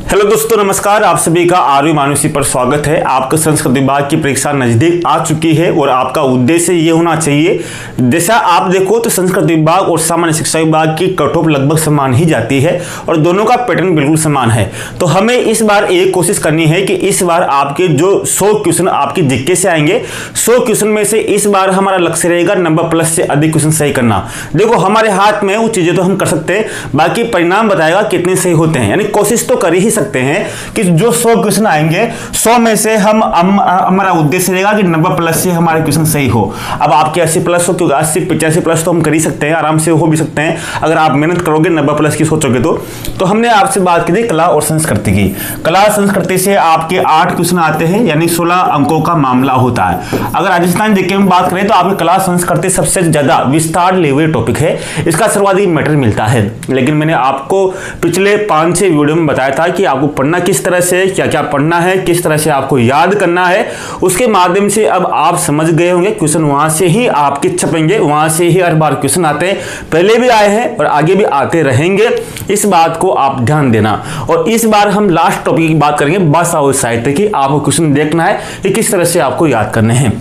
Hello दोस्तों, नमस्कार। आप सभी का आर्य मानुषी पर स्वागत है। आपका संस्कृत विभाग की परीक्षा नजदीक आ चुकी है और आपका उद्देश्य ये होना चाहिए, जैसा आप देखो तो संस्कृत विभाग और सामान्य शिक्षा विभाग की कट ऑफ लगभग समान ही जाती है और दोनों का पैटर्न बिल्कुल समान है। तो हमें इस बार एक कोशिश करनी है कि इस बार आपके जो 100 क्वेश्चन आपकी जीके से आएंगे, 100 क्वेश्चन में से इस बार हमारा लक्ष्य रहेगा नंबर प्लस से अधिक क्वेश्चन सही करना। देखो, हमारे हाथ में वो चीजें तो हम कर सकते हैं, बाकी परिणाम बताएगा कितने सही होते हैं। यानी कोशिश तो कर ही सकते हैं कि जो 100 क्वेश्चन आएंगे, 100 में से हमारा उद्देश्य रहेगा कि 90 प्लस से हमारे क्वेश्चन सही हो। अब आपके 80 प्लस हो, क्योंकि 80 85 प्लस तो हम कर ही सकते हैं, आराम से हो भी सकते हैं अगर आप मेहनत करोगे, 90 प्लस की सोचोगे तो हमने आपसे बात की थी कला और संस्कृति की। कला संस्कृति से आपके 8 क्वेश्चन आते हैं, यानी 16 अंकों का मामला होता है। अगर राजस्थान जीके में बात करें तो आपकी कला संस्कृति सबसे ज्यादा विस्तार लिए हुए टॉपिक है, इसका सर्वाधिक मैटर मिलता है। लेकिन मैंने आपको पिछले 5-6 वीडियो में बताया था कि आपको पढ़ना किस तरह से, क्या क्या पढ़ना है, किस तरह से आपको याद करना है, उसके माध्यम से अब आप समझ गए होंगे। क्वेश्चन वहां से ही आपके छपेंगे, वहां से ही हर बार क्वेश्चन आते हैं, पहले भी आए हैं और आगे भी आते रहेंगे। इस बात को आप ध्यान देना। और इस बार हम लास्ट टॉपिक की बात करेंगे, भाषा और साहित्य की। आपको क्वेश्चन देखना है कि किस तरह से आपको याद करने हैं।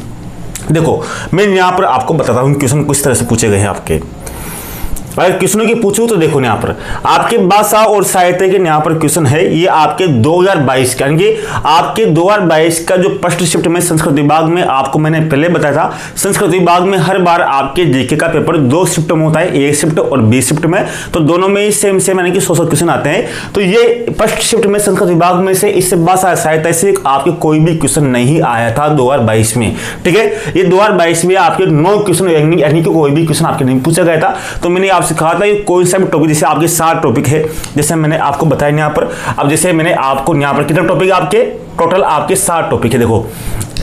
देखो, मैं यहां पर आपको बताता हूं क्वेश्चन किस तरह से पूछे गए हैं आपके। अगर क्वेश्चनों की पूछूं तो देखो, यहाँ पर आपके भाषा और साहित्य के यहाँ पर क्वेश्चन है, ये आपके 2022 का, यानी आपके 2022 का जो फर्स्ट शिफ्ट में संस्कृत विभाग में, आपको मैंने पहले बताया था संस्कृत विभाग में हर बार आपके जीके का पेपर 2 शिफ्ट में होता है, एक शिफ्ट और 20 शिफ्ट में। तो दोनों में ही सेम यानी कि 100 क्वेश्चन आते हैं। तो ये फर्स्ट शिफ्ट में संस्कृत विभाग में से इससे भाषा साहित्य से आपके कोई भी क्वेश्चन नहीं आया था 2022 में। ठीक है, ये 2022 में आपके 9 क्वेश्चन, यानी कि कोई भी क्वेश्चन आपके नहीं पूछा गया था। तो मैंने सिखा था कोई सा भी टॉपिक, जैसे आपके 7 टॉपिक है, जैसे मैंने आपको बताया यहाँ पर। अब जैसे मैंने आपको यहाँ पर कितने टॉपिक आपके टोटल, आपके 7 टॉपिक है। देखो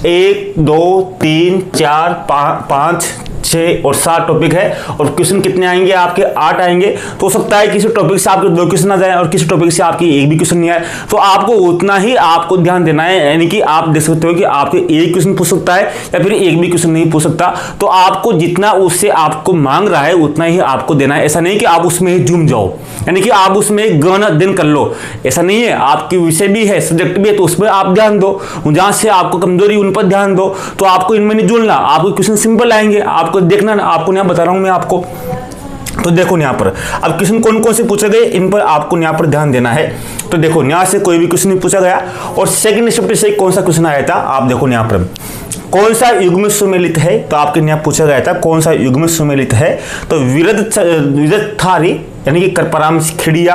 1 2 3 4 5 6 और 7 टॉपिक है और क्वेश्चन कितने आएंगे आपके? 8 आएंगे। तो हो सकता है किसी टॉपिक से आपके 2 क्वेश्चन आ जाए और किसी टॉपिक से आपकी एक भी क्वेश्चन नहीं आए। तो आपको उतना ही आपको ध्यान देना है, यानी कि आप देख सकते हो कि आपके एक क्वेश्चन पूछ सकता है या फिर एक भी क्वेश्चन नहीं पूछ सकता। तो आपको जितना उससे आपको मांग रहा है उतना ही आपको देना है। ऐसा नहीं कि आप उसमें ही झूम जाओ, यानी कि आप उसमें गहन अध्ययन कर लो, ऐसा नहीं है। आपकी विषय भी है, सब्जेक्ट भी है, तो उसमें आप ध्यान दो। जहां से आपको कमजोरी उन पर ध्यान दो। तो आपको इनमें नहीं जुड़ना, आपको क्वेश्चन सिंपल आएंगे, आपको देखना ना, आपको यहाँ बता रहा हूं मैं आपको। तो देखो यहाँ पर अब क्वेश्चन कौन कौन से पूछे गए, इन पर आपको यहाँ पर ध्यान देना है। तो देखो, यहाँ से कोई भी क्वेश्चन नहीं पूछा गया और सेकंड शिफ्ट से कौन सा क्वेश्चन आया था, आप देखो यहाँ पर कौन सा युग्म सुमेलित है। तो आपके यहाँ पूछा गया था कौन सा युग्म सुमेलित है। तो विरद थारी, यानी कि करपराम खिड़िया,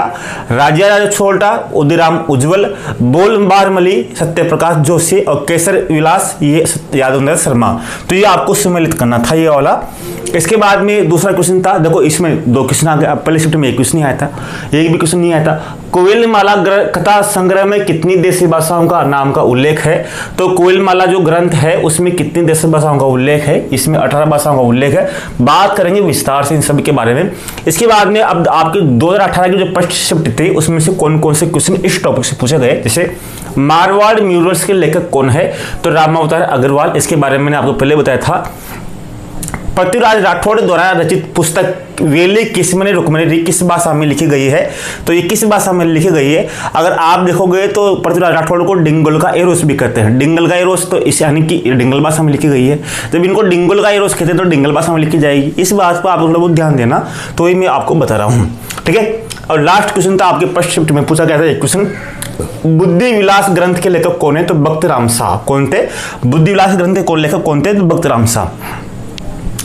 राजा छोटा, उदिराम उज्जवल, बोल बारमली, सत्यप्रकाश जोशी और केसर विलास ये यादव शर्मा। तो ये आपको सुमेलित करना था, ये वाला। इसके बाद में दूसरा क्वेश्चन था, देखो इसमें 2 क्वेश्चन आ गए। पहले शिफ्ट में एक क्वेश्चन नहीं आया था, एक भी क्वेश्चन नहीं आया था। कोविलमाला कथा संग्रह में कितनी देशी भाषाओं का नाम का उल्लेख है। तो कोविलमाला जो ग्रंथ है उसमें कितनी देशी भाषाओं का उल्लेख है, इसमें 18 भाषाओं का उल्लेख है। बात करेंगे विस्तार से इन सभी के बारे में। इसके बाद में अब आपके 2018 की जो फर्स्ट शिफ्ट थी उसमें से कौन कौन से क्वेश्चन इस टॉपिक से पूछे गए। जैसे मारवाड़ म्यूरल्स के लेखक कौन है, तो रामावतार अग्रवाल, इसके बारे में मैंने आपको पहले बताया था। पृथ्वीराज राठौड़ द्वारा रचित पुस्तक वेली किस्मने रुक्मणी किस भाषा में लिखी गई है। तो ये किस भाषा में लिखी गई है, अगर आप देखोगे तो पृथ्वीराज राठौड़ को डिंगल का एरोस भी कहते हैं। डिंगल का एरोस, तो इस यानी कि डिंगल भाषा में लिखी गई है। जब इनको डिंगल का एरोस कहते हैं तो डिंगल भाषा में लिखी जाएगी। इस बात पर आप लोग बहुत ध्यान देना, तो ये मैं आपको बता रहा हूँ। ठीक है, और लास्ट क्वेश्चन था आपके फर्स्ट शिफ्ट में पूछा गया था एक क्वेश्चन, बुद्धि विलास ग्रंथ के लेखक कौन है। तो भक्त राम शाह। कौन थे? बुद्धि विलास ग्रंथ के कौन लेखक कौन थे? तो भक्त राम शाह।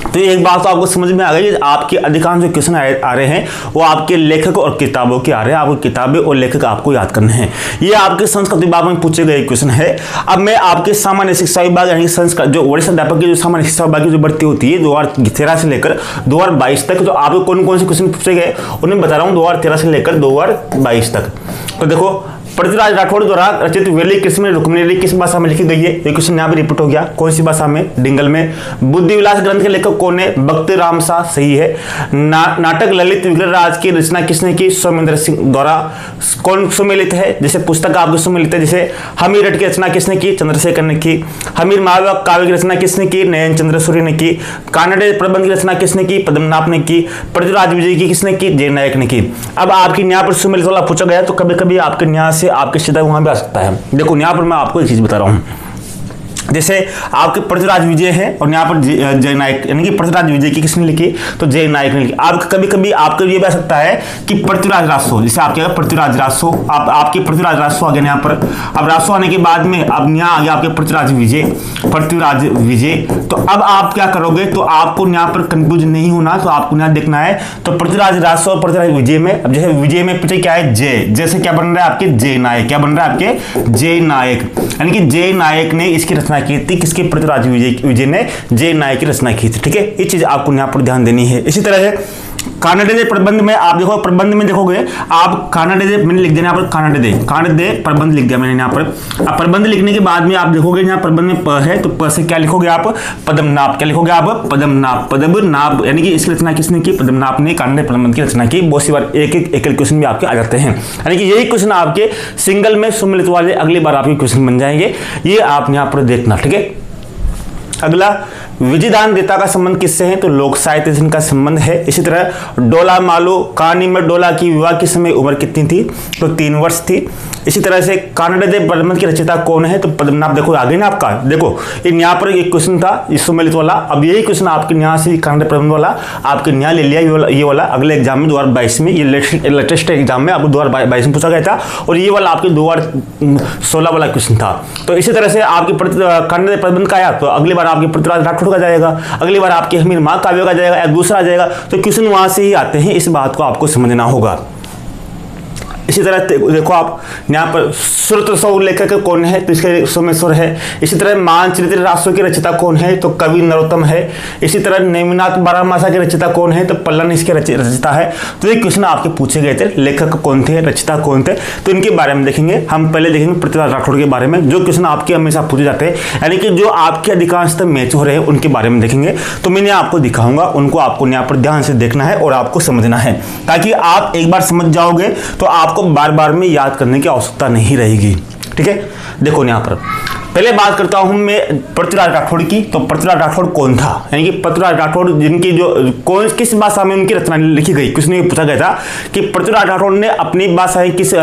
तो एक बात तो आपको समझ में आ गई, आपके अधिकांश जो क्वेश्चन आ रहे हैं वो आपके लेखक और किताबों के आ रहे हैं। आपको किताबें और लेखक आपको याद करने हैं। ये आपके संस्कृत विभाग में पूछे गए क्वेश्चन है। अब मैं आपके सामान्य शिक्षा विभाग, यानी संस्कृत जो वरिष्ठ अध्यापक की जो सामान्य शिक्षा विभाग की जो भर्ती होती है 2013 से लेकर 2022 तक, तो आपको कौन कौन से क्वेश्चन पूछे गए उन्हें बता रहा हूँ 2013 से लेकर 2022 तक। तो देखो, पृथ्वीराज राठौड़ द्वारा रचित वेली किस्म रुक्मिणी किस भाषा में लिखी गई है। ये क्वेश्चन यहाँ पे रिपीट हो गया, कौन सी भाषा में? डिंगल में। बुद्धि विलास ग्रंथ के लेखक कौन है? भक्त राम शाह, सही है। नाटक ललित विग्रहराज की रचना किसने की? सोमेंद्र सिंह द्वारा। कौन सुमेलित है? जैसे पुस्तक आपको सुमेलित है, जैसे हमीरठ की रचना किसने की? चंद्रशेखर ने की। हमीर महावत काव्य की रचना किसने की? नयन चंद्र सूर्य ने की। कानड़े प्रबंध की रचना किसने की? पद्मनाभ ने की। पृथ्वीराज विजय की किसने की? जय नायक ने की। अब आपकी यहाँ पर सुमेलित वाला पूछा गया, तो कभी कभी आपके यहाँ से आपके सीधा वहां भी आ सकता है। देखो यहाँ पर मैं आपको एक चीज बता रहा हूँ, जैसे आपके पृथ्वीराज विजय है और यहाँ पर जय नायक, यानी कि पृथ्वीराज विजय की किसने लिखी, तो जय नायक ने लिखी। आप कभी कभी आपके ये भी आ सकता है कि पृथ्वीराज रासो, जैसे आपके पृथ्वीराज रासो, आपके पृथ्वीराज रासो आ गया यहाँ पर। अब रासो आने के बाद में अब यहाँ आ गया आपके पृथ्वीराज विजय, पृथ्वीराज विजय। तो अब आप क्या करोगे, तो आपको यहाँ पर कंफ्यूज नहीं होना, तो आपको यहाँ देखना है तो पृथ्वीराज रासो और पृथ्वीराज विजय में, अब जैसे विजय में पीछे क्या है, जय, जैसे क्या बन रहा है आपके जय नायक, क्या बन रहा है आपके जय नायक, यानी कि जय नायक ने इसकी रचना की थी, किसके, पृथ्वीराज विजय ने जय नायक की रचना की थी। ठीक है, ये चीज आपको यहाँ पर ध्यान देनी है। इसी तरह से कानडे प्रबंध में आप देखो, प्रबंध में देखोगे आप कानडे, मैंने लिख दिया यहाँ पर कानडे प्रबंध लिख दिया मैंने यहाँ पर। अब प्रबंध लिखने के बाद में आप देखोगे यहाँ प्रबंध में प है, तो प से क्या लिखोगे आप, पद्मनाभ, क्या लिखोगे आप, पद्मनाभ, यानी कि इसकी रचना किसने की, पद्मनाभ ने कानडे प्रबंध की रचना की। बहुत सी बार एक क्वेश्चन भी आपके आ जाते हैं, यानी कि यही क्वेश्चन आपके सिंगल में सम्मिलित वाले अगली बार आपके क्वेश्चन बन जाएंगे, ये आप यहाँ पर देखना। ठीक है, अगला विजयदान देता का संबंध किससे है, तो लोक साहित्य से इनका संबंध है। इसी तरह डोला मालो, कहानी में डोला की विवाह के समय उम्र कितनी थी, तो 3 वर्ष थी। इसी तरह से कानडे प्रबंध की रचयिता कौन है, तो पद्मनाभ। देखो आगे ना आपका, देखो यहाँ पर एक क्वेश्चन था इस सम्मिलित वाला, अब यही क्वेश्चन आपके यहाँ से कानडे प्रबंध वाला आपके यहाँ ले लिया, ये वाला अगले एग्जाम में 2022 में, ये लेटेस्ट एग्जाम में आपको 2022 में पूछा गया था, और ये वाला आपके 2016 वाला क्वेश्चन था। तो इसी तरह से आपके कानडे प्रबंध का आया, तो अगली बार आपके पृथ्वीराज राठौड़ का जाएगा, अगली बार आपके हमीर महाकाव्य का जाएगा, या दूसरा आ जाएगा। तो क्वेश्चन वहां से ही आते हैं, इस बात को आपको समझना होगा। इसी तरह देखो आप यहाँ पर श्रुतसौ लेखक कौन है, तो इसके सोमेश्वर है। इसी तरह मानचरित्र रासो की रचयिता कौन है, तो कवि नरोत्तम है। इसी तरह नेमिनाथ बारहमासा की रचयिता कौन है, तो पल्लन इसके रचयिता है। तो ये क्वेश्चन आपके पूछे गए थे, लेखक कौन थे, रचयिता कौन थे, तो इनके बारे में देखेंगे। हम पहले देखेंगे पृथ्वीराज राठौड़ के बारे में, जो क्वेश्चन आपके हमेशा पूछे जाते हैं, यानी कि जो आपके अधिकांशतः मैच हो रहे हैं उनके बारे में देखेंगे। तो मैंने आपको दिखाऊंगा, उनको आपको यहाँ पर ध्यान से देखना है और आपको समझना है, ताकि आप एक बार समझ जाओगे तो आपको बार बार में याद करने की आवश्यकता नहीं रहेगी। ठीक है, देखो यहाँ पर पहले बात करता हूं मैं पृथ्वीराज राठौड़ की। तो पृथ्वीराज राठौड़ कौन था, यानी कि पृथ्वीराज राठौड़ जिनकी जो कौन किस भाषा में उनकी रचना लिखी गई, किसने पूछा गया था कि पृथ्वीराज राठौड़ ने अपनी भाषा किस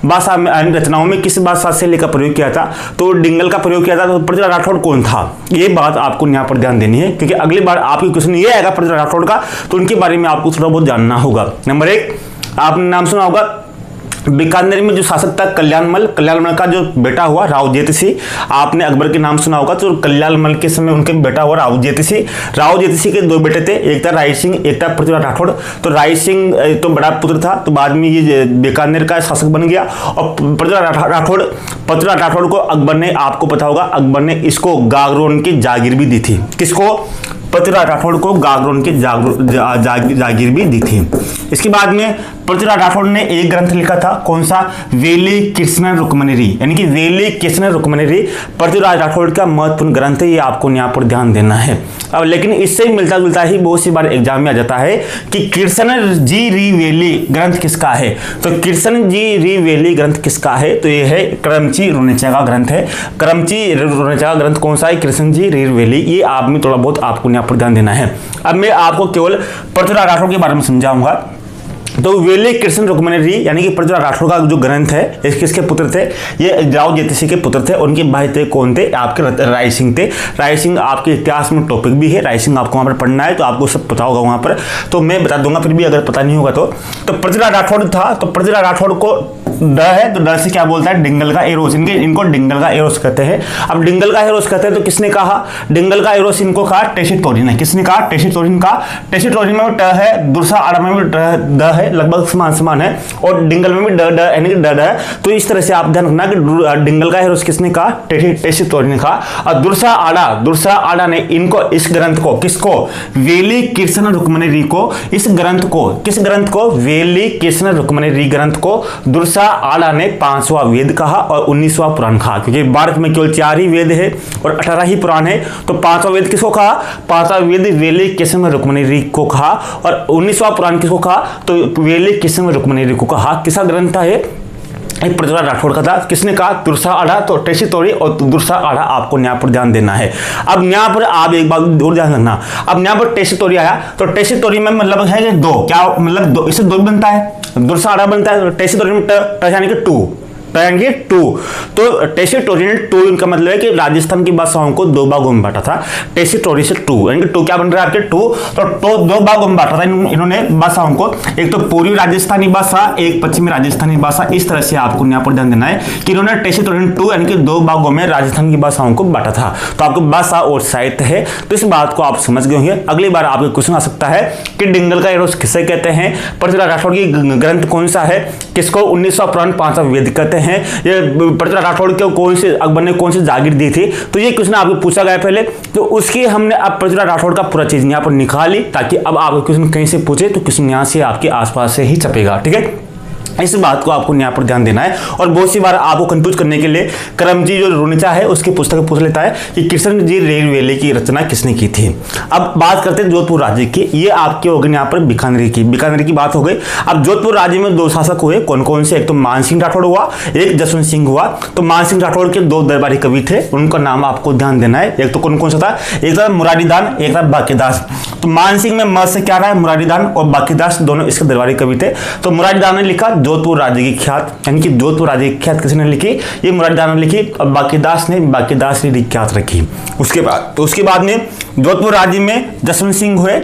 भाषा में रचनाओं में किस भाषा से लेकर प्रयोग किया था, तो डिंगल का प्रयोग किया था। तो पृथ्वीराज राठौड़ कौन था, ये बात आपको यहाँ पर ध्यान देनी है, क्योंकि अगली बार आपकी क्वेश्चन ये आएगा पृथ्वीराज राठौड़ का, तो उनके बारे में आपको थोड़ा बहुत जानना होगा। नंबर 1 आपने नाम सुना होगा, बीकानेर में जो शासक था कल्याणमल का जो बेटा हुआ रावजेत सिंह, आपने अकबर के नाम सुना होगा, तो कल्याणमल के समय उनके बेटा हुआ रावजेत सिंह के 2 बेटे थे, एक था राय सिंह, एक था पृथ्वीराज राठौड़। तो राय सिंह तो बड़ा पुत्र था, तो बाद में ये बीकानेर का शासक बन गया, और पृथ्वीराज राठौड़ को अकबर ने, आपको पता होगा अकबर ने इसको गागरोन की जागीर भी दी थी। किसको, पृथ्वीराज राठौड़ को गागरोन की जागीर भी दी थी। इसके बाद में पृथ्वीराज राठौड़ ने एक ग्रंथ लिखा था, कौन सा, वेली कृष्ण रुक्मणी, यानी कि वेली कृष्ण रुक्मणी पृथ्वीराज राठौड़ का महत्वपूर्ण ग्रंथ है, ये आपको यहाँ पर ध्यान देना है। अब लेकिन इससे मिलता जुलता ही बहुत सी बार एग्जाम में आ जाता है कि कृष्ण जी री वेली ग्रंथ किसका है, तो कृष्ण जी री वेली ग्रंथ किसका है, तो ये है करमची रोनेचा का ग्रंथ है। करमची रोनेचा का ग्रंथ कौन सा है, कृष्ण जी री वेली, ये आप में थोड़ा बहुत आपको यहाँ पर ध्यान देना है। अब मैं आपको केवल पृथ्वीराज राठौड़ के बारे में समझाऊंगा। तो वेली कृष्ण रुक्मणी यानी कि पृथ्वीराज राठौड़ का जो ग्रंथ है, किसके पुत्र थे, ये रावजेत सिंह के पुत्र थे। उनके भाई थे कौन थे, आपके राय सिंह थे। राय सिंह आपके इतिहास में टॉपिक भी है, राय सिंह आपको वहां पर पढ़ना है, तो आपको सब पता होगा वहां पर, तो मैं बता दूंगा, फिर भी अगर पता नहीं होगा तो पृथ्वीराज राठौड़ था। तो पृथ्वीराज राठौड़ को ड है, तो ड से क्या बोलता है, डिंगल का एरोस, इनको डिंगल का एरोस कहते हैं। अब डिंगल का एरोस कहते हैं, तो किसने कहा डिंगल का एरोस, इनको कहा टेशिटोरिन ने। किसने कहा, टेशिटोरिन का। टेशिटोरिन में ट है, दूसरा आड़ा में भी द है, लगभग समान है, और डिंगल में भी ड यानी कि ड है। तो इस तरह से आप ध्यान रखना कि डिंगल का एरोस किसने कहा, टेशिटोरिन ने कहा। और दूसरा आड़ा ने इनको, इस ग्रंथ को, किसको, वेली कृष्ण रुक्मणी को, इस ग्रंथ को, किस ग्रंथ को, वेली कृष्ण रुक्मणी ग्रंथ को दूसरा आड़ा ने 5वां वेद कहा और 19वां पुराण कहा, क्योंकि भारत में केवल 4 ही वेद है और 18 ही पुराण है। तो 5वां वेद किसको कहा, 5वां वेद वेली कृष्ण रुक्मणी को कहा, और 19वां पुराण किसको कहा, तो वेली कृष्ण रुक्मणी को कहा। किसका ग्रंथ था ये, पृथ्वीराज राठौड़ का था। किसने कहा, तुरसा आड़ा, तो टेशिटोरी और दुरसा आड़ा आपको यहाँ पर ध्यान देना है। अब यहाँ पर आप एक बात और ध्यान रखना, अब यहाँ पर टेशिटोरी आया, तो टेशिटोरी में मतलब है कि 2, क्या मतलब 2, इससे 2 बनता है, दुरसा आड़ा बनता है, टेशिटोरी में ट यानी कि 2, यानी 2। तो टेसिटोरियल 2 इनका मतलब है कि राजस्थान की भाषाओं को 2 भागों में बांटा था। टेसिटोरियल 2 यानी कि 2 क्या बन रहा है आपके 2, तो 2 भागों में बांटा था इन्होंने भाषाओं को, एक तो पूर्वी राजस्थानी भाषा, एक पश्चिमी राजस्थानी भाषा। इस तरह से आपको यहाँ पर ध्यान देना है कि इन्होंने टेसिटोरियल 2 यानी कि 2 भागों में राजस्थान की भाषाओं को बांटा था। तो आपको भाषा और साहित्य है, तो इस बात को आप समझ गए होंगे। अगली बार आपको क्वेश्चन आ सकता है कि डिंगल का एरोस किसे कहते हैं, पृथ्वीराज राठौड़ की ग्रंथ कौन सा है, किसको 1900 पांचवा वेद कहते हैं, ये पृथ्वीराज राठौड़ को कौन से अकबर ने कौन सी जागीर दी थी। तो ये क्वेश्चन आपको पूछा गया पहले, तो उसकी हमने अब पृथ्वीराज राठौड़ का पूरा चीज यहाँ पर निकाली, ताकि अब आपको क्वेश्चन कहीं से पूछे तो क्वेश्चन यहाँ से आपके आसपास से ही छपेगा। ठीक है, इस बात को आपको यहाँ पर ध्यान देना है। और बहुत सी बार आपको कंफ्यूज करने के लिए करमजी जो रुनिचा है उसकी पुस्तक पूछ लेता है कि कृष्ण जी रेलवेले की रचना किसने की थी। अब बात करते हैं जोधपुर राज्य की। ये आपके हो गए यहाँ पर बीकानेर की बात हो गई। अब जोधपुर राज्य में 2 शासक हुए, कौन कौन से, एक तो मान सिंह राठौड़ हुआ, एक जसवंत सिंह हुआ। तो मान सिंह राठौड़ के 2 दरबारी कवि थे, उनका नाम आपको ध्यान देना है। एक तो कौन कौन सा था, एक था मुरारीदान, एक था बाकीदास। तो मान सिंह में म से क्या रहा है, मुरारीदान, और बाकीदास दोनों इसके दरबारी कवि थे। तो मुरारीदान ने लिखा जोधपुर राज्य की ख्यात, यानी कि जोधपुर राज्य की ख्यात किसने लिखी, ये मुरारीदान ने लिखी, और बाकीदास ने ख्यात रखी। उसके बाद में जोधपुर राज्य में जसवंत सिंह हुए।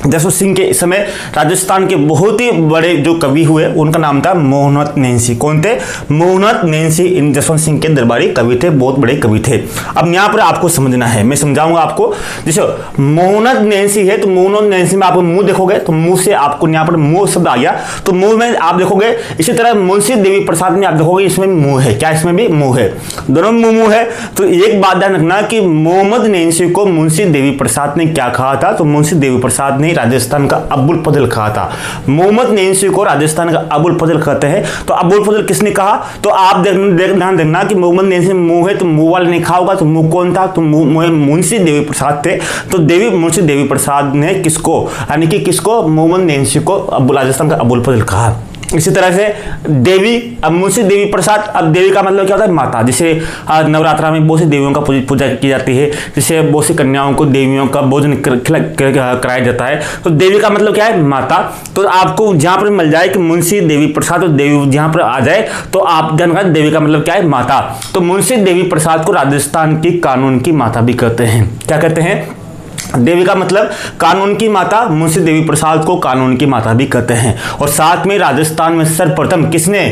जसवंत सिंह के समय राजस्थान के बहुत ही बड़े जो कवि हुए उनका नाम था मोहनत नैंसी। कौन थे, मोहनत नैंसी। इन जसवंत सिंह के दरबारी कवि थे, बहुत बड़े कवि थे। अब यहाँ पर आपको समझना है, मैं समझाऊंगा आपको। जैसे मोहनत नैंसी है, तो मोहनत नैंसी में आप मुंह देखोगे तो मुंह से आपको यहाँ पर मुंह शब्द आ गया, तो मुंह में आप देखोगे। इसी तरह मुंशी देवी प्रसाद में आप देखोगे, इसमें मुंह है, क्या इसमें भी मुंह है, दोनों मुंह है। तो एक बात ध्यान रखना कि मोहम्मद नैंसी को मुंशी देवी प्रसाद ने क्या कहा था, तो मुंशी देवी प्रसाद ने राजस्थान का अबुल फजल कहा था। मोहम्मद नैंसी को राजस्थान का अबुल फजल कहते हैं। तो अबुल फजल किसने कहा, तो आप ध्यान देखना कि मोहम्मद नैंसी मुंह है, तो मुंह वाले ने कहा होगा, तो मुंह कौन था, तो मुंशी देवी प्रसाद थे। तो मुंशी देवी प्रसाद ने किसको, यानी कि किसको, मोहम्मद नैंसी को राजस्थान का अबुल फजल कहा। इसी तरह से देवी, अब मुंशी देवी प्रसाद, अब देवी का मतलब क्या होता है, माता। जैसे नवरात्रा में बहुत सी देवियों का पूजा की जाती है, जैसे बहुत सी कन्याओं को देवियों का भोजन कराया जाता है। तो देवी का मतलब क्या है, माता। तो आपको जहां पर मिल जाए कि मुंशी देवी प्रसाद, तो देवी जहां पर आ जाए तो आप जानना देवी का मतलब क्या है, माता। तो मुंशी देवी प्रसाद को राजस्थान की कानून की माता भी कहते हैं। क्या कहते हैं, देवी का मतलब कानून की माता, मुंशी देवी प्रसाद को कानून की माता भी कहते हैं। और साथ में राजस्थान में सर्वप्रथम किसने,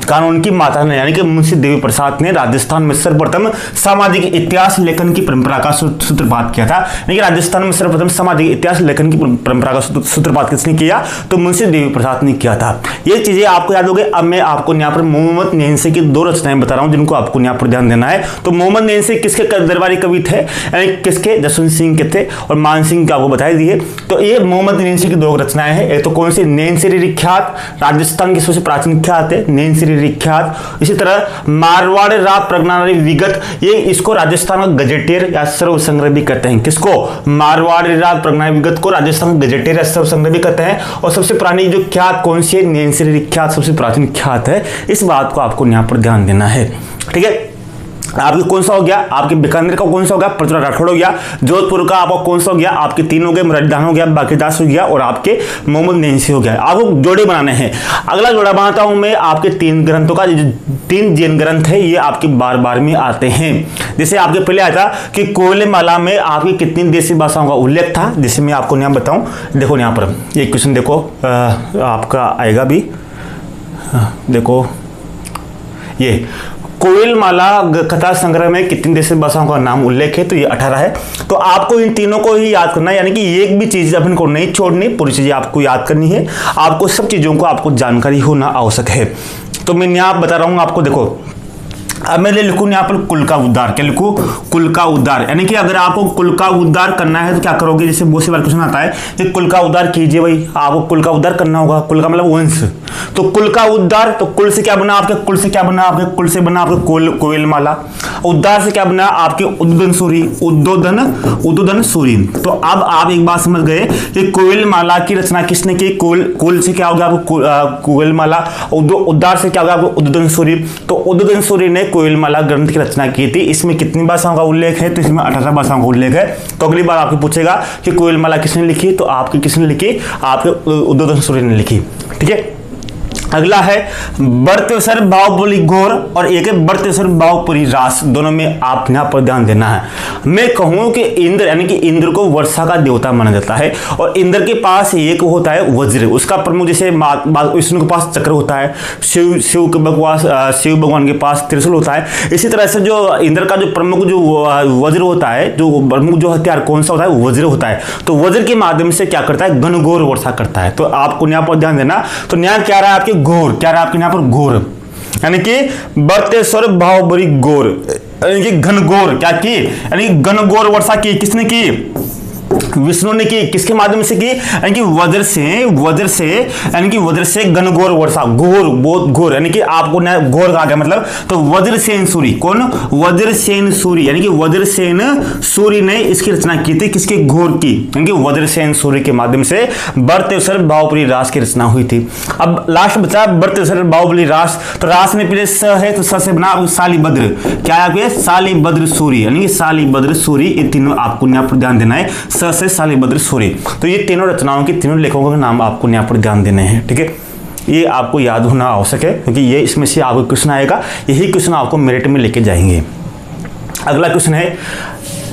कानून की माता ने, यानी कि मुंशी देवी प्रसाद ने राजस्थान में सर्वप्रथम सामाजिक इतिहास लेखन की परंपरा का सूत्रपात किया था। यानी कि राजस्थान में सर्वप्रथम सामाजिक इतिहास लेखन की परंपरा का सूत्रपात किसने किया, तो मुंशी देवी प्रसाद ने किया था। ये चीजें आपको याद हो गई। अब मैं आपको यहाँ पर मोहम्मद नैंसी की 2 रचनाएं बता रहा हूँ जिनको आपको यहाँ पर ध्यान देना है। तो मोहम्मद नैंसी किसके दरबारी कवि थे, यानी किसके, जसवंत सिंह के थे, और मान सिंह का आपको बता दिए। तो ये मोहम्मद नैंसी की 2 रचनाएं हैं। एक तो कौन सी, नैंसी ख्यात, राजस्थान की सबसे प्राचीन ख्यात है नैंसी विख्यात। इसी तरह मारवाड़ राग प्रज्ञानारी विगत, ये इसको राजस्थान का गजेटियर या सर्व संग्रह भी कहते हैं। किसको, मारवाड़ राग प्रज्ञानारी विगत को राजस्थान का गजेटियर या सर्व संग्रह भी कहते हैं। और सबसे पुरानी जो ख्यात कौन सी है, नैंसी विख्यात सबसे प्राचीन ख्यात है। इस बात को आपको यहाँ पर ध्यान देना है। ठीक है, आपके कौन सा हो गया, आपके बीकानेर का कौन सा हो गया, पृथ्वीराज राठौड़ हो गया। जोधपुर का आपका कौन सा हो गया, आपके 3 हो गए, मुरारीदान हो गया, बाकीदास हो गया, और आपके मोहम्मद नैंसी हो गया। आपको जोड़े बनाने हैं। अगला जोड़ा बनाता हूं मैं आपके 3 ग्रंथों का। 3 जैन ग्रंथ है, ये आपकी बार में आते हैं। जैसे आपके पहले आया था कि कोयलेमाला में आपकी कितनी देशी भाषाओं का उल्लेख था, जिसे मैं आपको यहाँ बताऊं। देखो यहाँ पर एक क्वेश्चन देखो आपका आएगा भी, देखो ये कोयलमाला कथा संग्रह में कितनी देशी भाषाओं का नाम उल्लेख है, तो ये 18 है। तो आपको इन तीनों को ही याद करना है, यानी कि एक भी चीज अपन को नहीं छोड़नी, पूरी चीजें आपको याद करनी है। आपको सब चीजों को आपको जानकारी होना आवश्यक है। तो मैं यहाँ बता रहा हूँ आपको, देखो अब मैं लिखूं यहाँ पर कुल का उद्धार। क्या लिखूं, कुल का उद्धार। यानी कि अगर आपको कुल का उद्धार करना है तो क्या करोगे, जैसे बहुत सी बार क्वेश्चन आता है कि कुल का उद्धार कीजिए, भाई आपको कुल का उद्धार करना होगा। कुल का मतलब वंश, तो कुल का उद्धार, तो कुल से क्या बना आपके, कुल से क्या बना आपके, कुल से बना आपके कोयलमाला। उद्धार से क्या बना आपके उद्बोधन सूरी, उद्बोधन सूरी। तो अब आप एक बात समझ गए कि कोयलमाला की रचना किसने की, कुल से क्या हो गया आपको कोयलमाला, उद्धार से क्या हो गया आपको उद्बोधन सूरी। तो उद्बोधन सूरी ने कोयलमाला ग्रंथ की रचना की थी। इसमें कितनी भाषाओं का उल्लेख है, तो इसमें 18 भाषाओं का उल्लेख है। तो अगली बार आपको पूछेगा कि कोयलमाला किसने लिखी, तो आपकी किसने लिखी, आपके उद्बोधन सूरी ने लिखी। ठीक है, अगला है बर्तेसर बाहुबली गौर और एक है बर्तेसर बाहुबली रास। दोनों में आप यहाँ पर ध्यान देना है। मैं कहूँ कि इंद्र यानी कि इंद्र को वर्षा का देवता माना जाता है और इंद्र के पास एक होता है वज्र, उसका प्रमुख जैसे विष्णु के पास चक्र होता है, शिव भगवान के पास त्रिशूल होता है। इसी तरह से जो इंद्र का जो प्रमुख जो वज्र होता है, जो प्रमुख जो हथियार कौन सा होता है, वज्र होता है। तो वज्र के माध्यम से क्या करता है, घनघोर वर्षा करता है। तो आपको यहाँ पर ध्यान देना। तो न्याय क्या रहा है आपके घोर, क्या रहा है आपके यहाँ पर घोर, यानी कि बर्तेश्वर बाहुबली गौर यानी कि घनघोर क्या की, यानी घनघोर वर्षा की। किसने की, विष्णु ने की। किसके माध्यम से की, यानी कि वज्र से यानी कि वज्र से घनघोर वर्षा। घोर बहुत घोर, यानी कि आपको घोर कहा गया मतलब। तो वज्रसेन सूरी, कौन, वज्रसेन सूरी, यानी कि वज्रसेन सूरी ने इसकी रचना की थी। किसकी, घोर की, यानी कि वज्रसेन सूरी के माध्यम से बर्तेश्वर बाहुबली रास की रचना हुई थी। अब लास्ट बचा बर्तेश्वर बाहुबली रास। तो रास में पहले स है, तो स से बना शालिभद्र, क्या है शालिभद्र सूरी, यानी कि शालिभद्र सूरी। ये तीनों आपको यहाँ पर ध्यान देना है, से शालिभद्र सूरी। तो ये तीनों रचनाओं के तीनों लेखकों के नाम आपको यहाँ पर ध्यान देने हैं, ठीक है। ये आपको याद होना आवश्यक है क्योंकि ये इसमें से आपको क्वेश्चन आएगा, यही क्वेश्चन आपको मेरिट में लेके जाएंगे। अगला क्वेश्चन है,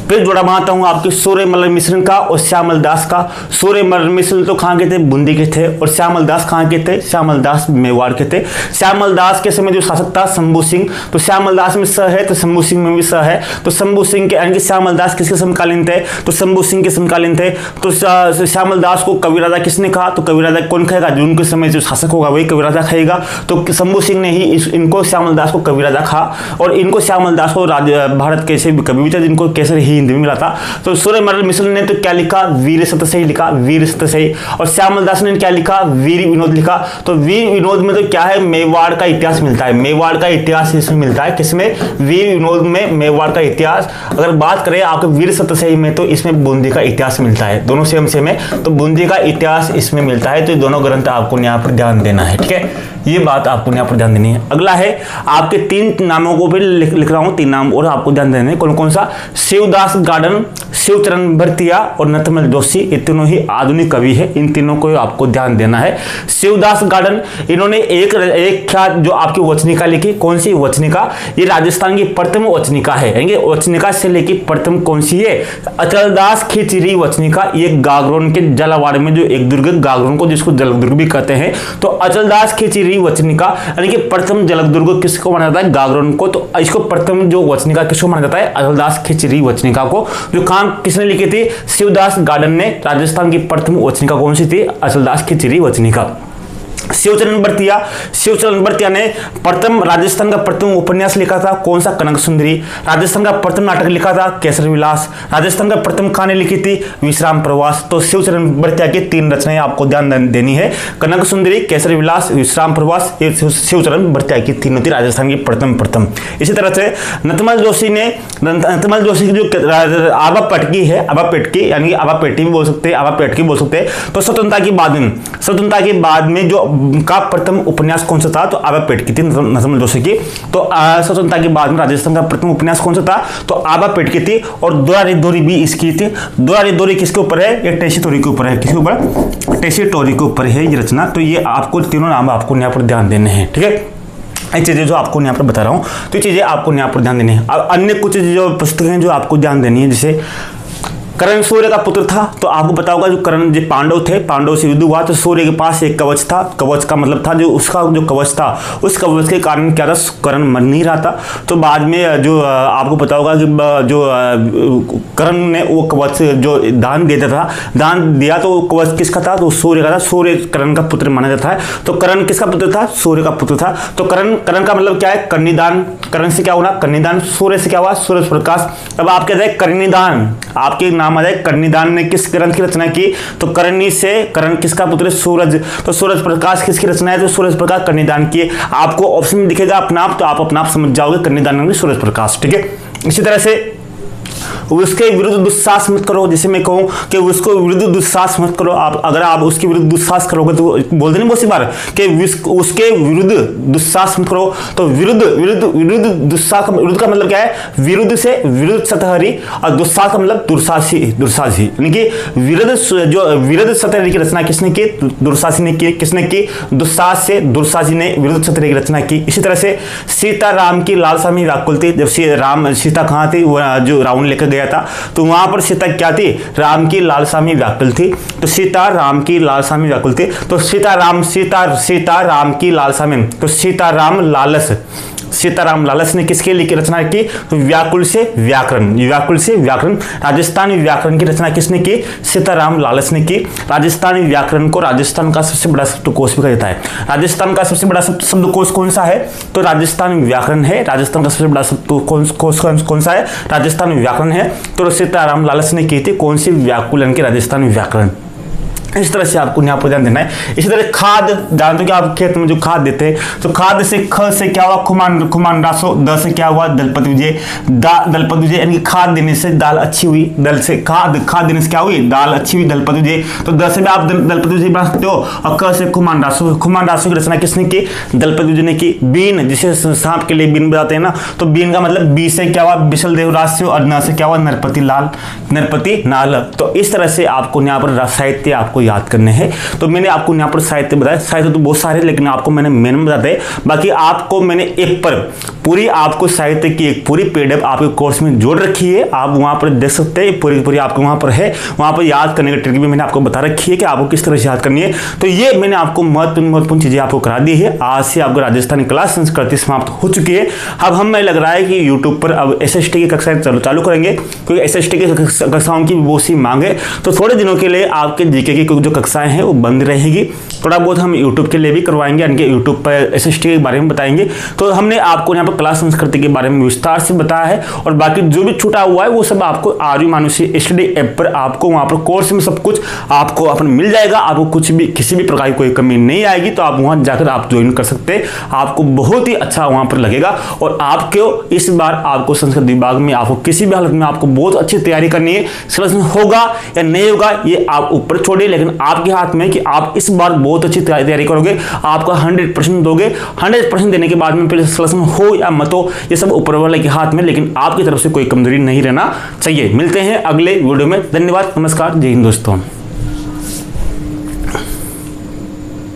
फिर जोड़ा बनाता हूं आपके सूर्यमल मिश्र का और श्यामल दास का। सूर्यमल मिश्र तो कहाँ के थे, बूंदी के थे, और श्यामल दास कहाँ के थे, श्यामल दास मेवाड़ के थे। श्यामल दास के समय जो शासक था शंभू सिंह, तो श्यामल दास में स है तो शंभू सिंह में भी स है। तो शंभू सिंह के यानी कि श्यामल दास किसके समकालीन थे, तो शंभू सिंह के समकालीन थे। तो श्यामल दास को कवि राजा किसने कहा, तो कवि राजा कौन कहेगा, जो उनके समय जो शासक होगा वही कवि राजा कहेगा। तो शंभू सिंह ने ही इनको श्यामल दास को कवि राजा कहा और इनको श्यामल दास को भारत के कवि भी थे जिनको केसर ही हिंदी में मिला था। तो सूर्यमल मिश्र ने तो क्या लिखा, वीर सतसई लिखा, वीर सतसई। और श्यामल दास ने क्या लिखा, वीर विनोद लिखा। तो वीर विनोद में तो क्या है, मेवाड़ का इतिहास मिलता है, मेवाड़ का इतिहास इसमें मिलता है। किसमें, वीर विनोद में मेवाड़ का इतिहास। अगर बात करें आपके वीर सतसई में तो इसमें बूंदी का इतिहास मिलता है, दोनों सेम सेम है। तो बूंदी का इतिहास इसमें मिलता है। तो दोनों ग्रंथ आपको यहाँ पर ध्यान देना है, ठीक है, ये बात आपको यहाँ पर ध्यान देनी है। अगला है आपके तीन नामों को भी लिख रहा हूँ, तीन नाम और आपको ध्यान देने, कौन कौन सा, शिवदास गार्डन, शिवचरण भरतिया और नथमल जोशी। ये तीनों ही आधुनिक कवि है, इन तीनों को आपको ध्यान देना है। शिवदास गार्डन, इन्होंने एक जो आपकी वचनिका लिखी, कौन सी वचनिका, ये राजस्थान की प्रथम वचनिका है। यानी वचनिका से लेकर प्रथम कौन सी है, अचलदास खिचरी वचनिका। ये गागरोन के जलावाड़ में जो एक दुर्ग, गागरोन को जिसको जलदुर्ग भी कहते हैं, तो अचलदास खिचरी वचनिका यानी कि प्रथम जलदुर्ग किसको माना जाता है, गागरोन को। तो इसको प्रथम जो वचनिका किसको माना जाता है, अचलदास खिचरी वचनिका को। जो किसने लिखी थी, शिवदास गार्डन ने। राजस्थान की प्रथम वचनिका कौन सी थी, अचलदास खिचरी वचनिका। शिवचरण भरतिया ने प्रथम राजस्थान का प्रथम उपन्यास लिखा था, कौन सा, कनक सुंदरी। राजस्थान का प्रथम नाटक लिखा था, केसर विलास। राजस्थान का प्रथम कहानी लिखी थी, विश्राम प्रवास। तो शिवचरण भरतिया की तीन रचनाएं आपको ध्यान देनी है, कनक सुंदरी, केसर विलास, विश्राम प्रवास। ये शिवचरण भरतिया की तीनों थी राजस्थान की प्रथम। इसी तरह से नथमल जोशी की जो आभा पेटकी है, आभा पेटकी यानी कि आभा पेटी भी बोल सकते हैं, आभा पेटकी बोल सकते हैं। तो स्वतंत्रता के बाद में जो का प्रथम उपन्यास कौन सा था, तो आभा पेटकी थी नथमल जोशी की। तो स्वतंत्रता के बाद में राजस्थान का प्रथम उपन्यास कौन सा था, तो आभा पेटकी थी। और दोरारी दोरी भी इसकी थी। दोरारी दोरी किसके ऊपर है, ये टेसी टोरी के ऊपर है। किसके ऊपर, टेसी टोरी के ऊपर है ये रचना। तो ये आपको तीनों नाम आपको यहाँ पर ध्यान देने हैं, ठीक है। ये चीजें जो आपको यहाँ पर बता रहा हूँ, तो ये चीजें आपको यहाँ पर ध्यान देनी है। अब अन्य कुछ जो पुस्तकें जो आपको ध्यान देनी है, जैसे कर्ण सूर्य का पुत्र था। तो आपको पता होगा जो कर्ण जो पांडव थे, पांडव से युद्ध हुआ तो सूर्य के पास एक कवच था। कवच का मतलब था जो उसका जो कवच था, उस कवच के कारण क्या था, कर्ण मर नहीं रहा था। तो बाद में जो आपको पता होगा कि जो कर्ण ने वो कवच जो दान दिया तो वो कवच किसका था, तो सूर्य का था। सूर्य कर्ण का पुत्र माना जाता है। तो कर्ण किसका पुत्र था, सूर्य का पुत्र था। तो कर्ण का मतलब क्या है, कर्णिदान। कर्ण से क्या होना, कर्णिदान। सूर्य से क्या हुआ, सूरज प्रकाश। अब आप कहते हैं कर्णिदान, आपके नाम आ जाए। कर्णिदान ने किस ग्रंथ की रचना की, तो कर्णी से कर्ण किसका पुत्र, सूरज। तो सूरज प्रकाश किसकी रचना है, तो सूरज प्रकाश कर्णिदान की। आपको ऑप्शन में दिखेगा अपना आप, तो आप अपना आप समझ जाओगे कर्णिदान सूरज प्रकाश, ठीक है। इसी तरह से उसके विरुद्ध दुस्साहस मत करो। जैसे मैं कहूँ कि उसको विरुद्ध दुस्साहस मत करो, आप अगर आप उसके विरुद्ध दुस्साहस करोगे तो बोलते नहीं बहुत सी बार कि उसके विरुद्ध दुस्साहस मत करो। तो विरुद्ध विरुद्ध विरुद्ध दुस्साहस, विरुद्ध का मतलब क्या है? विरुद्ध से विरुद्ध सतहरी, और दुस्साहस का मतलब दुर्साहसी, दुर्साहसी यानी कि विरुद्ध, जो विरुद्ध सतहरी की रचना किसने की? दुर्साहसी ने की। किसने की? दुस्साहस से दुर्साहसी ने विरुद्ध सतहरी की रचना की। इसी तरह से सीता राम की लालसा में व्याकुल थी। जब सीता कहाँ थी? वो जो रावण लेकर गया था, तो वहां पर सीता क्या थी? राम की लालसा में व्याकुल थी। तो सीता राम की लालसा में व्याकुल थी। तो सीता राम की लालसा में, तो सीताराम लालच ने किसके लिए रचना की? व्याकुल से व्याकरण, व्याकुल से व्याकरण, राजस्थानी व्याकरण की रचना किसने की? सीताराम लालच ने की। राजस्थानी व्याकरण को राजस्थान का सबसे बड़ा शब्दकोश भी कहा जाता है। राजस्थान का सबसे बड़ा शब्दकोश कौन सा है? तो राजस्थानी व्याकरण है। राजस्थान का सबसे बड़ा शब्दकोश कौन सा है? राजस्थानी व्याकरण है। तो सीताराम लालच ने की थी कौन सी? व्याकुलन के राजस्थानी व्याकरण। इस तरह से आपको यहाँ पर ध्यान देना है। इसी तरह खाद, जानते हो कि आप खेत में जो खाद देते हैं, तो खाद से ख से क्या हुआ? खुमान रासो, द से क्या हुआ? दलपति विजय, दलपति विजय यानी कि खाद देने से दाल अच्छी हुई। दल से खाद देने से क्या हुई? दाल अच्छी हुई, दलपति विजय। तो द से भी आप दलपति विजय बना सकते हो। और क से खुमान रासो की रचना किसने की? दलपति विजय ने की। बीन, जिसे सांप के लिए बीन बताते हैं ना, तो बीन का मतलब बी से क्या हुआ? बिशल देवराज से, और न से क्या हुआ? नरपति नाल। तो इस तरह से आपको यहाँ पर साहित्य आपको याद करने हैं। तो मैंने आपको यहाँ पर साहित्य बताया। साहित्य तो बहुत सारे, लेकिन आपको मैंने मेन बता दिए। बाकी आपको मैंने एक पर पूरी आपको साहित्य की एक पूरी पीडीएफ आपके कोर्स में जोड़ रखी है। आप वहां पर देख सकते हैं, पूरी आपको वहां पर है। वहां पर याद करने की ट्रिक भी मैंने आपको बता रखी है कि आपको किस तरह से याद करनी है। तो ये मैंने आपको महत्वपूर्ण चीजें आपको करा दी है। आज से आपको राजस्थानी क्लास संस्कृति समाप्त हो चुकी है। अब हमें लग रहा है कि यूट्यूब पर अब SST की कक्षाएं चालू करेंगे, क्योंकि SST की कक्षाओं की बहुत सी मांग है। तो थोड़े दिनों के लिए आपके जीके की जो कक्षाएं हैं वो बंद रहेगी। थोड़ा बहुत हम यूट्यूब के लिए भी करवाएंगे, यानी कि यूट्यूब पर SST के बारे में बताएंगे। तो हमने आपको यहाँ पर क्लास संस्कृति के बारे में विस्तार से बताया है, और बाकी जो भी छूटा हुआ है वो सब आपको आर्य मानुषी स्टडी ऐप पर आपको वहाँ पर कोर्स में सब कुछ आपको अपन मिल जाएगा। आपको कुछ भी किसी भी प्रकार की कोई कमी नहीं आएगी। तो आप वहाँ जाकर आप ज्वाइन कर सकते हैं। आपको बहुत ही अच्छा वहाँ पर लगेगा। और आपको इस बार आपको संस्कृत विभाग में आपको किसी भी हालत में आपको बहुत अच्छी तैयारी करनी है। सिलेक्शन होगा या नहीं होगा ये आप ऊपर छोड़िए, लेकिन आपके हाथ में कि आप इस बार बहुत अच्छी तैयारी करोगे। आपका 100% दोगे। 100% देने के बाद में फिर सिलेक्शन हो या मत हो ये सब ऊपर वाले के हाथ में, लेकिन आपकी तरफ से कोई कमजोरी नहीं रहना चाहिए। मिलते हैं अगले वीडियो में। धन्यवाद, नमस्कार, जय हिंद दोस्तों।